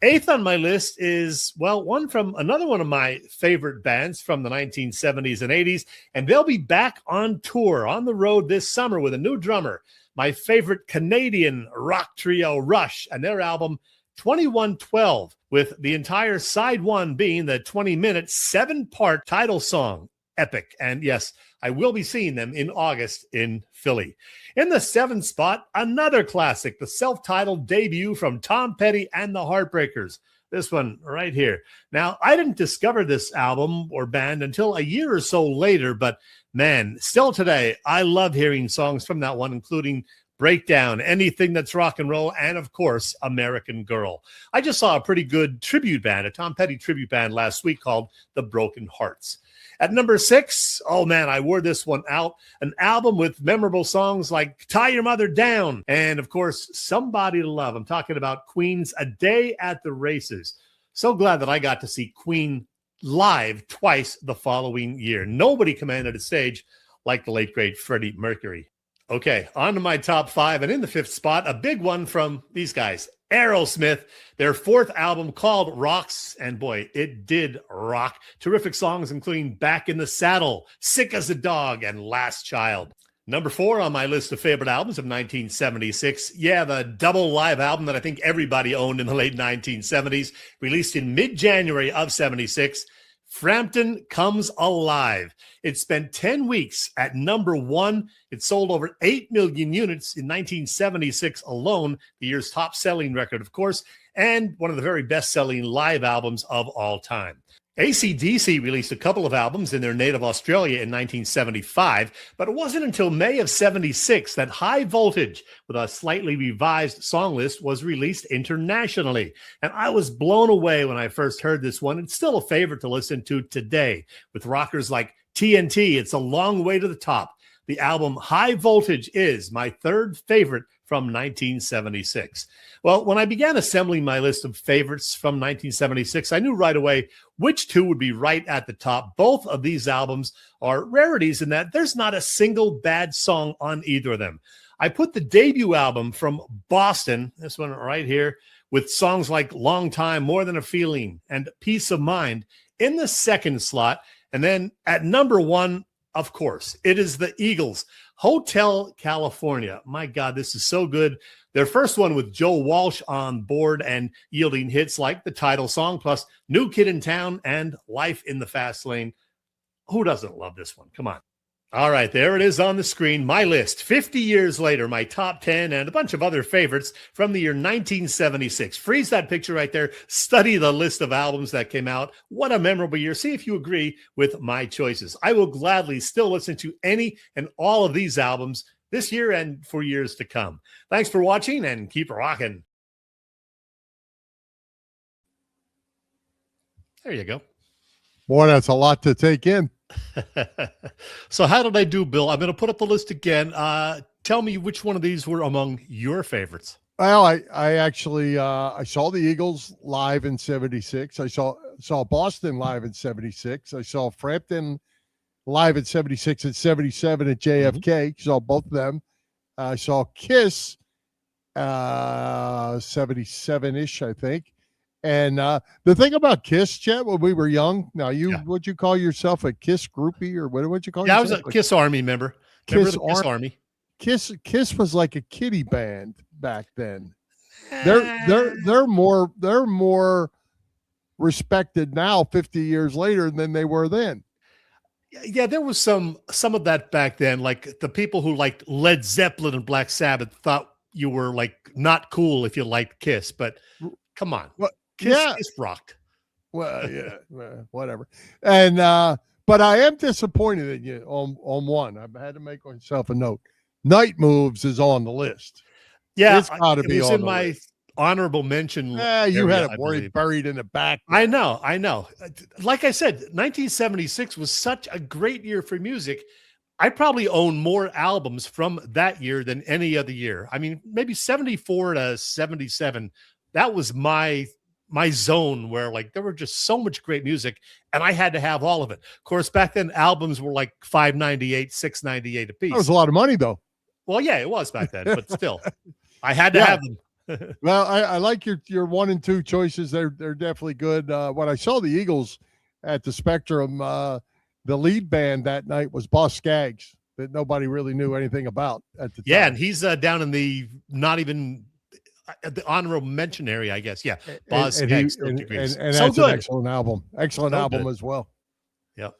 8th on my list is, well, one from another one of my favorite bands from the 1970s and 80s, and they'll be back on tour on the road this summer with a new drummer. My favorite Canadian rock trio, Rush, and their album 2112, with the entire side one being the 20-minute 7-part title song, Epic. And yes, I will be seeing them in August in Philly. In the 7th spot, another classic, the self-titled debut from Tom Petty and the Heartbreakers. This one right here. Now, I didn't discover this album or band until a year or so later, but man, still today, I love hearing songs from that one, including Breakdown, Anything That's Rock and Roll, and of course, American Girl. I just saw a pretty good tribute band, a Tom Petty tribute band last week called The Broken Hearts. At number 6, oh man, I wore this one out. An album with memorable songs like Tie Your Mother Down and, of course, Somebody to Love. I'm talking about Queen's A Day at the Races. So glad that I got to see Queen live twice the following year. Nobody commanded a stage like the late, great Freddie Mercury. Okay, on to my top 5. And in the 5th spot, a big one from these guys. Aerosmith, their 4th album called Rocks, and boy, it did rock. Terrific songs including Back in the Saddle, Sick as a Dog, and Last Child. Number 4 on my list of favorite albums of 1976. Yeah, the double live album that I think everybody owned in the late 1970s, released in mid-January of 76. Frampton Comes Alive. It spent 10 weeks at number 1. It sold over 8 million units in 1976 alone, the year's top-selling record, of course, and one of the very best-selling live albums of all time. AC/DC released a couple of albums in their native Australia in 1975, but it wasn't until May of 76 that High Voltage, with a slightly revised song list, was released internationally. And I was blown away when I first heard this one. It's still a favorite to listen to today, with rockers like TNT, It's a Long Way to the Top. The album High Voltage is my 3rd favorite from 1976. Well, when I began assembling my list of favorites from 1976, I knew right away which 2 would be right at the top. Both of these albums are rarities in that there's not a single bad song on either of them. I put the debut album from Boston, this one right here, with songs like Long Time, More Than a Feeling, and Peace of Mind in the 2nd slot. And then at number 1, of course, it is the Eagles, Hotel California. My God, this is so good. Their first one with Joe Walsh on board and yielding hits like the title song, plus New Kid in Town and Life in the Fast Lane. Who doesn't love this one? Come on. All right, there it is on the screen. My list, 50 years later, my top 10 and a bunch of other favorites from the year 1976. Freeze that picture right there. Study the list of albums that came out. What a memorable year. See if you agree with my choices. I will gladly still listen to any and all of these albums this year and for years to come. Thanks for watching and keep rocking. There you go. Boy, that's a lot to take in. So how did I do, Bill? I'm going to put up the list again. Tell me which one of these were among your favorites. Well, I actually I saw the Eagles live in 76. I saw Boston live in 76. I saw Frampton live in 76 and 77 at JFK. Saw both of them. I saw Kiss 77-ish, I think. And the thing about Kiss, Chet, when we were young, now would you call yourself a Kiss groupie or what would you call yourself? I was a Kiss Army member. Kiss Army. Kiss was like a kiddie band back then. They're more respected now 50 years later than they were then. Yeah, there was some of that back then. Like the people who liked Led Zeppelin and Black Sabbath thought you were like not cool if you liked Kiss, but come on. Well, Kiss rocked. Well, yeah, whatever. And but I am disappointed in you on one. I've had to make myself a note. Night Moves is on the list. Yeah, it's got to be on the list. honorable mention. Yeah, you area, had it buried in the back. I know. Like I said, 1976 was such a great year for music. I probably own more albums from that year than any other year. I mean, maybe 74 to 77. That was my zone where like there were just so much great music and I had to have all of it. Of course, back then albums were like $5.98, $6.98 a piece. That was a lot of money though. Well, yeah, it was back then, but still I had to have them. Well, I like your 1 and 2 choices. They're definitely good. When I saw the Eagles at the Spectrum, the lead band that night was Boss Skaggs, that nobody really knew anything about at the time. Yeah, and he's down in the not even the honorable mention area, I guess. Yeah, Boss Skaggs. And that's an excellent album. Excellent album as well. Yep.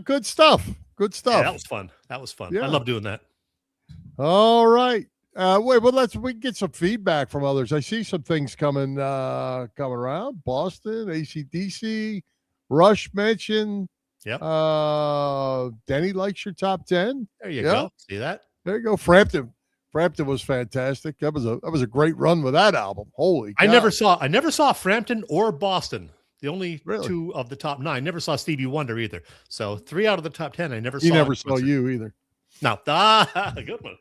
Good stuff. Good stuff. Yeah, that was fun. Yeah. I love doing that. All right. We can get some feedback from others. I see some things coming around. Boston, AC/DC, Rush mentioned. Yep. Denny likes your top 10. There you go. See that? There you go. Frampton was fantastic. That was a great run with that album. Holy cow. I never saw Frampton or Boston. The only two of the top 9. Never saw Stevie Wonder either. So 3 out of the top 10 I never saw. He never saw you either. No. Good one.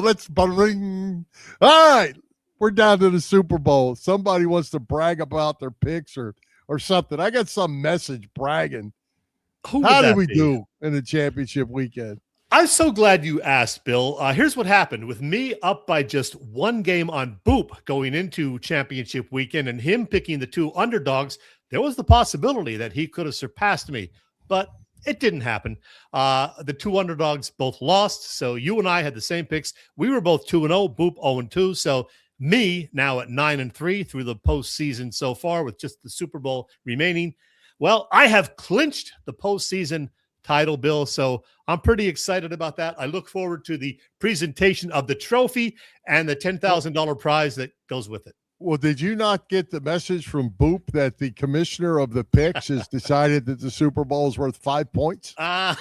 Let's bring. All right. We're down to the Super Bowl. Somebody wants to brag about their picks or something. I got some message bragging. How did we do in the championship weekend? I'm so glad you asked, Bill. Here's what happened. With me up by just 1 game on Boop going into championship weekend and him picking the 2 underdogs, there was the possibility that he could have surpassed me, but it didn't happen. The 2 underdogs both lost, so you and I had the same picks. We were both 2-0, Boop 0-2, so me now at 9-3 through the postseason so far with just the Super Bowl remaining. Well, I have clinched the postseason title, Bill, so I'm pretty excited about that. I look forward to the presentation of the trophy and the $10,000 prize that goes with it. Well, did you not get the message from Boop that the commissioner of the picks has decided that the Super Bowl is worth 5 points? I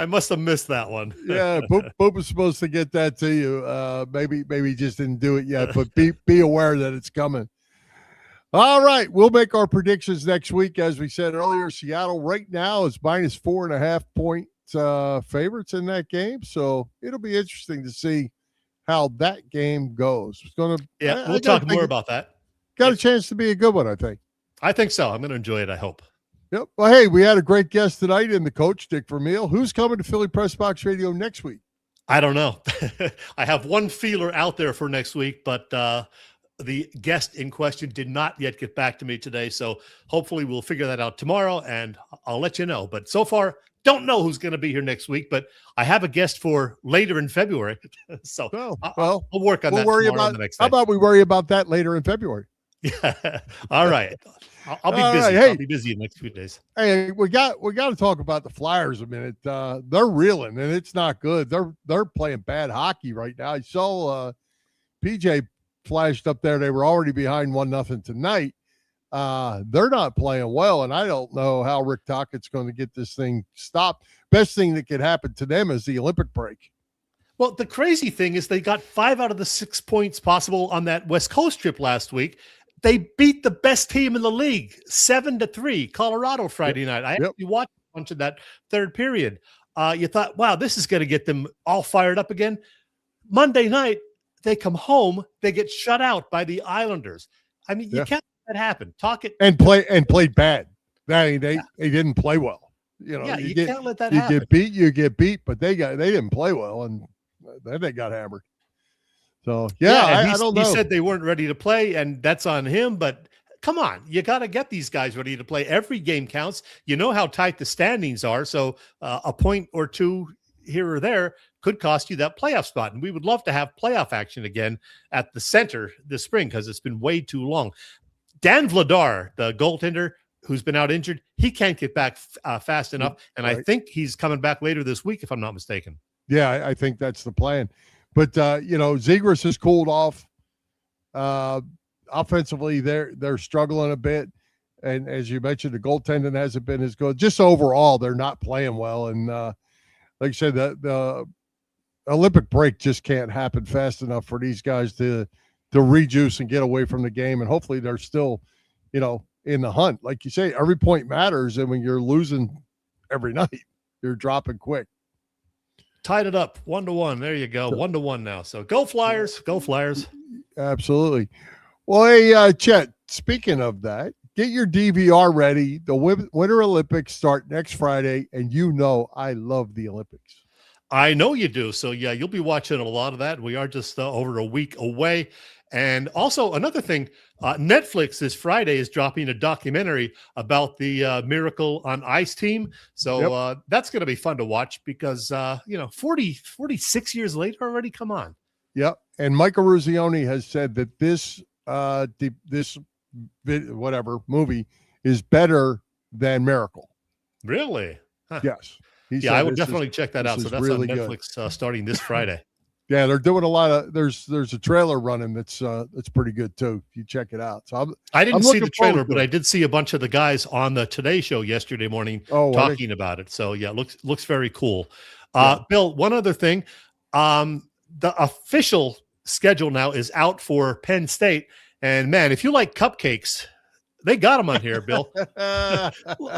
must have missed that one. Yeah, Boop was supposed to get that to you. Maybe he just didn't do it yet, but be aware that it's coming. All right, we'll make our predictions next week. As we said earlier, Seattle right now is minus 4.5 point favorites in that game, so it'll be interesting to see how that game goes. It's gonna. Yeah, we'll talk more about that. Got a chance to be a good one, I think. I think so. I'm going to enjoy it, I hope. Yep. Well, hey, we had a great guest tonight in the coach, Dick Vermeil. Who's coming to Philly Pressbox Radio next week? I don't know. I have one feeler out there for next week, but the guest in question did not yet get back to me today. So hopefully we'll figure that out tomorrow, and I'll let you know. But so far, don't know who's going to be here next week, but I have a guest for later in February. So I'll work on that tomorrow. How about we worry about that later in February? Yeah. All right. I'll be busy. Right. Hey, I'll be busy in the next few days. Hey, we got to talk about the Flyers a minute. They're reeling, and it's not good. They're playing bad hockey right now. I saw PJ flashed up there. They were already behind 1-0 tonight. They're not playing well, and I don't know how Rick Tockett's going to get this thing stopped. Best thing that could happen to them is the Olympic break. Well, the crazy thing is they got 5 out of the 6 points possible on that West Coast trip last week. They beat the best team in the league 7-3, Colorado Friday night. I actually watched a bunch of that third period. You thought, wow, this is going to get them all fired up again. Monday night, they come home, they get shut out by the Islanders. I mean, you can't let that happen. And played bad. They didn't play well. You know, you can't let that happen. You get beat, but they didn't play well, and then they got hammered. So I don't know. He said they weren't ready to play, and that's on him. But come on, you got to get these guys ready to play. Every game counts. You know how tight the standings are, so a point or two here or there could cost you that playoff spot. And we would love to have playoff action again at the center this spring because it's been way too long. Dan Vladar, the goaltender who's been out injured, he can't get back fast enough. And I think he's coming back later this week, if I'm not mistaken. Yeah, I think that's the plan. But, Zegras has cooled off. Offensively, they're struggling a bit. And as you mentioned, the goaltending hasn't been as good. Just overall, they're not playing well. And like I said, the Olympic break just can't happen fast enough for these guys to rejuice and get away from the game. And hopefully they're still, in the hunt. Like you say, every point matters. And when you're losing every night, you're dropping quick. Tied it up 1-1. There you go. 1-1 now. So go Flyers. Go Flyers. Absolutely. Well, hey, Chet, speaking of that, get your DVR ready. The Winter Olympics start next Friday, and I love the Olympics. I know you do. So, yeah, you'll be watching a lot of that. We are just over a week away. And also another thing, Netflix this Friday is dropping a documentary about the Miracle on Ice team. So that's going to be fun to watch because, 46 years later already, come on. Yep. And Michael Ruzioni has said that this movie is better than Miracle. Really? Huh. Yes. I would definitely check that out. So that's really on Netflix starting this Friday. Yeah, they're doing a lot of. There's a trailer running that's pretty good too. You check it out. So I didn't see the trailer, but I did see a bunch of the guys on the Today Show yesterday morning talking about it. So yeah, looks very cool. Bill, one other thing, the official schedule now is out for Penn State, and man, if you like cupcakes, they got them on here, Bill.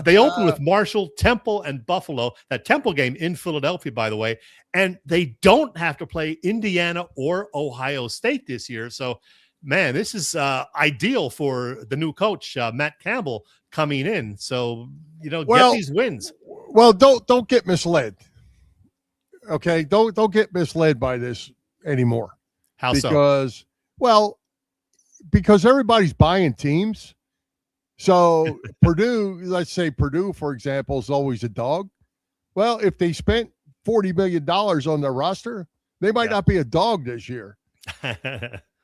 They open with Marshall, Temple, and Buffalo. That Temple game in Philadelphia, by the way. And they don't have to play Indiana or Ohio State this year. So, man, this is ideal for the new coach, Matt Campbell, coming in. So, get these wins. Well, don't get misled. Okay, don't get misled by this anymore. How so? Because everybody's buying teams. So Purdue, let's say Purdue, for example, is always a dog. Well, if they spent $40 million on their roster, they might not be a dog this year.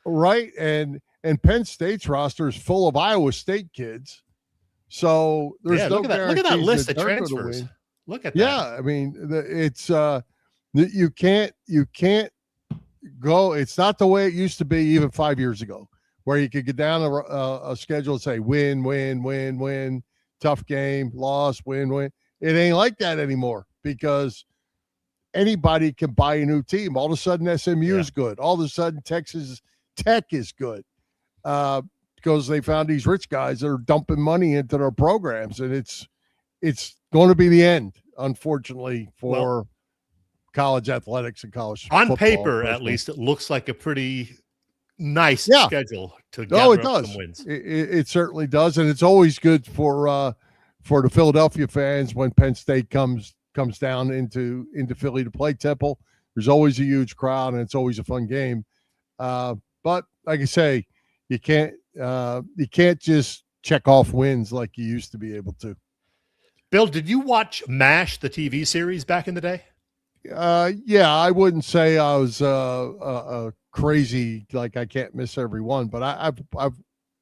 Right? And Penn State's roster is full of Iowa State kids. So there's no guarantee. Look at that list of transfers. Look at that. Yeah, I mean, it's you can't go. It's not the way it used to be even 5 years ago, where you could get down a schedule and say win, win, win, win, tough game, loss, win, win. It ain't like that anymore because anybody can buy a new team. All of a sudden, SMU is good. All of a sudden, Texas Tech is good because they found these rich guys that are dumping money into their programs, and it's going to be the end, unfortunately, for college athletics and college on football, paper. At least it looks like a pretty nice schedule to gather up some wins. It certainly does, and it's always good for the Philadelphia fans when Penn State comes down into Philly to play Temple. There's always a huge crowd, and it's always a fun game. But like I say, you can't just check off wins like you used to be able to. Bill, did you watch MASH, the TV series, back in the day? Yeah, I wouldn't say I was a crazy, like I can't miss every one, but I've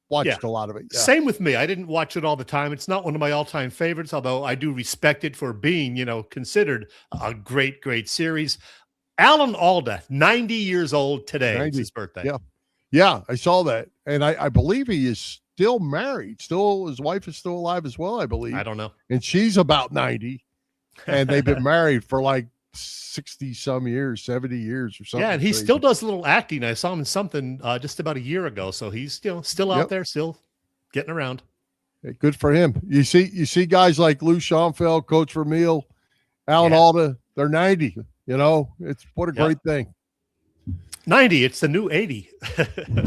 watched a lot of it. Yeah. Same with me. I didn't watch it all the time. It's not one of my all-time favorites, although I do respect it for being, considered a great, great series. Alan Alda, 90 years old today. It's his birthday. Yeah, I saw that. And I believe he is still married. His wife is still alive as well, I believe. I don't know. And she's about 90. And they've been married for like 60 some years, 70 years or something. Yeah, and he still does a little acting. I saw him in something just about a year ago. So he's still out there, still getting around. Hey, good for him. You see guys like Lou Schonfeld, Coach Vermeil, Alan Alda, they're 90. It's what a great thing. 90, it's the new 80.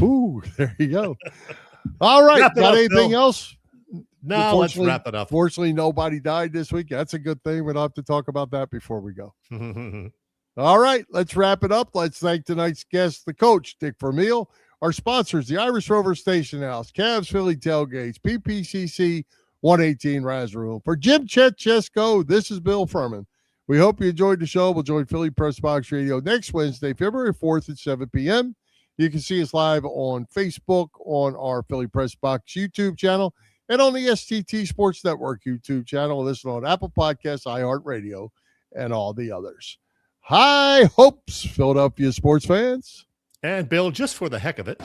Ooh, there you go. All right. Got anything else? No, let's wrap it up. Fortunately, nobody died this week. That's a good thing. We don't have to talk about that before we go. All right, let's wrap it up. Let's thank tonight's guest, the coach, Dick Vermeil. Our sponsors, the Irish Rover Station House, Cavs Philly Tailgates, PPCC 118 Raz Room. For Jim Chet Chesko, this is Bill Furman. We hope you enjoyed the show. We'll join Philly Press Box Radio next Wednesday, February 4th at 7 p.m. You can see us live on Facebook, on our Philly Press Box YouTube channel, and on the STT Sports Network YouTube channel. Listen on Apple Podcasts, iHeartRadio, and all the others. High hopes, Philadelphia sports fans. And Bill, just for the heck of it,